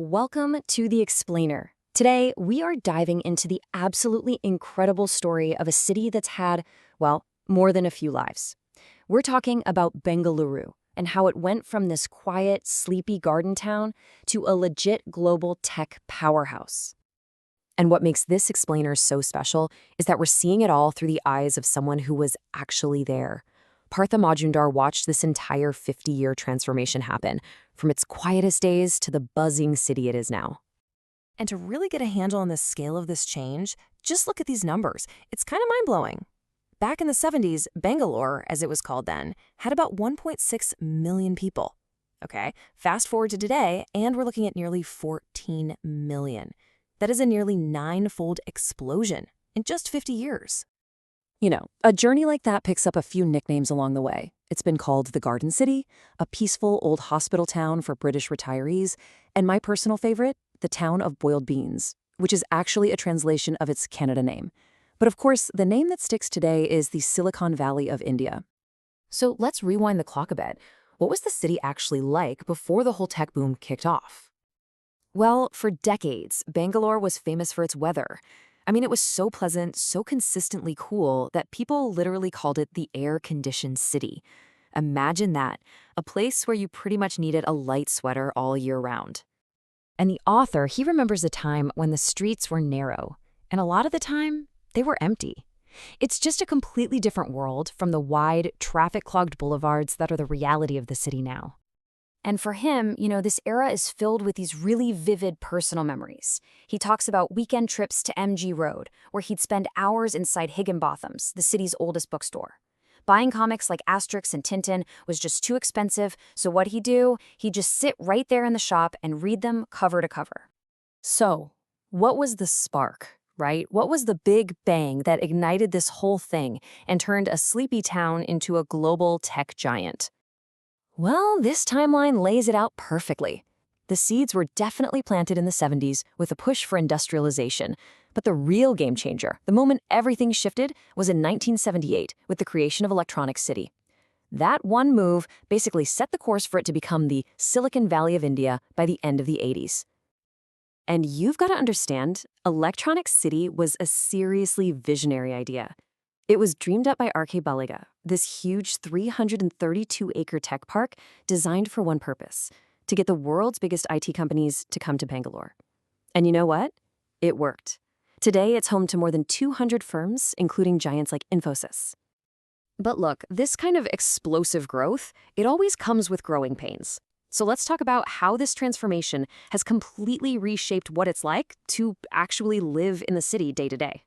Welcome to The Explainer. Today, we are diving into the absolutely incredible story of a city that's had, well, more than a few lives. We're talking about Bengaluru and how it went from this quiet, sleepy garden town to a legit global tech powerhouse. And what makes this explainer so special is that we're seeing it all through the eyes of someone who was actually there. Partha Majumdar watched this entire 50-year transformation happen, from its quietest days to the buzzing city it is now. And to really get a handle on the scale of this change, just look at these numbers. It's kind of mind-blowing. Back in the 70s, Bangalore, as it was called then, had about 1.6 million people. Okay, fast forward to today, and we're looking at nearly 14 million. That is a nearly nine-fold explosion in just 50 years. You know, a journey like that picks up a few nicknames along the way. It's been called the Garden City, a peaceful old hospital town for British retirees, and my personal favorite, the town of boiled beans, which is actually a translation of its Canada name. But of course, the name that sticks today is the Silicon Valley of India. So let's rewind the clock a bit. What was the city actually like before the whole tech boom kicked off? Well, for decades, Bangalore was famous for its weather. It was so pleasant, so consistently cool that people literally called it the air-conditioned city. Imagine that, a place where you pretty much needed a light sweater all year round. And the author, he remembers a time when the streets were narrow, and a lot of the time, they were empty. It's just a completely different world from the wide, traffic-clogged boulevards that are the reality of the city now. And for him, this era is filled with these really vivid personal memories. He talks about weekend trips to MG Road, where he'd spend hours inside Higginbotham's, the city's oldest bookstore. Buying comics like Asterix and Tintin was just too expensive, so what'd he do? He'd just sit right there in the shop and read them cover to cover. So, what was the spark, right? What was the big bang that ignited this whole thing and turned a sleepy town into a global tech giant? Well, this timeline lays it out perfectly. The seeds were definitely planted in the 70s with a push for industrialization. But the real game changer, the moment everything shifted, was in 1978 with the creation of Electronic City. That one move basically set the course for it to become the Silicon Valley of India by the end of the 80s. And you've got to understand, Electronic City was a seriously visionary idea. It was dreamed up by R.K. Baliga, this huge 332-acre tech park designed for one purpose, to get the world's biggest IT companies to come to Bangalore. And you know what? It worked. Today, it's home to more than 200 firms, including giants like Infosys. But look, this kind of explosive growth, it always comes with growing pains. So let's talk about how this transformation has completely reshaped what it's like to actually live in the city day to day.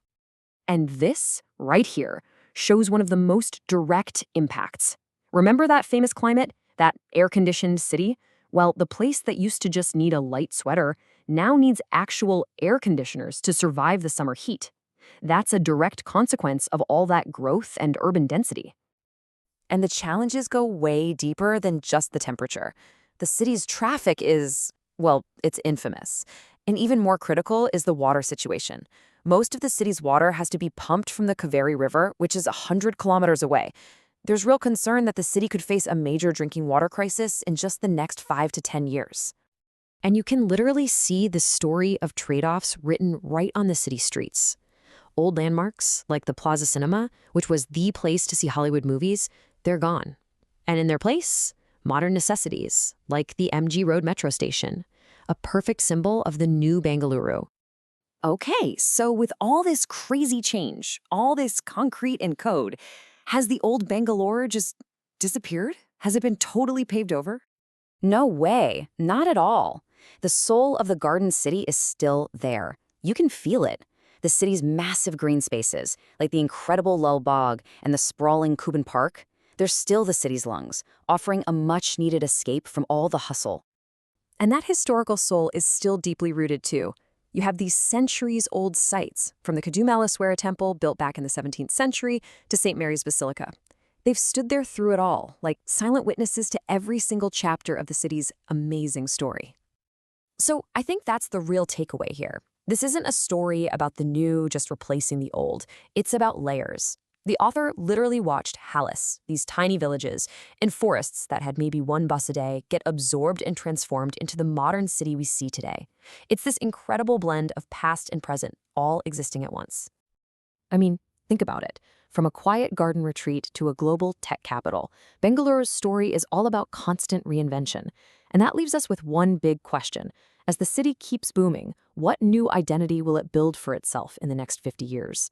And this, right here, shows one of the most direct impacts. Remember that famous climate, that air-conditioned city? Well, the place that used to just need a light sweater now needs actual air conditioners to survive the summer heat. That's a direct consequence of all that growth and urban density. And the challenges go way deeper than just the temperature. The city's traffic is, well, it's infamous. And even more critical is the water situation. Most of the city's water has to be pumped from the Kaveri River, which is 100 kilometers away. There's real concern that the city could face a major drinking water crisis in just the next 5 to 10 years. And you can literally see the story of trade-offs written right on the city streets. Old landmarks, like the Plaza Cinema, which was the place to see Hollywood movies, they're gone. And in their place, modern necessities, like the MG Road metro station, a perfect symbol of the new Bengaluru. Okay, so with all this crazy change, all this concrete and code, has the old Bangalore just disappeared? Has it been totally paved over? No way, not at all. The soul of the Garden City is still there. You can feel it. The city's massive green spaces, like the incredible Lal Bagh and the sprawling Cuban Park, they're still the city's lungs, offering a much-needed escape from all the hustle. And that historical soul is still deeply rooted too. You have these centuries-old sites, from the Kudumaleswara Temple built back in the 17th century to St. Mary's Basilica. They've stood there through it all, like silent witnesses to every single chapter of the city's amazing story. So I think that's the real takeaway here. This isn't a story about the new just replacing the old. It's about layers. The author literally watched Hallis, these tiny villages, and forests that had maybe one bus a day, get absorbed and transformed into the modern city we see today. It's this incredible blend of past and present, all existing at once. I mean, think about it. From a quiet garden retreat to a global tech capital, Bengaluru's story is all about constant reinvention. And that leaves us with one big question. As the city keeps booming, what new identity will it build for itself in the next 50 years?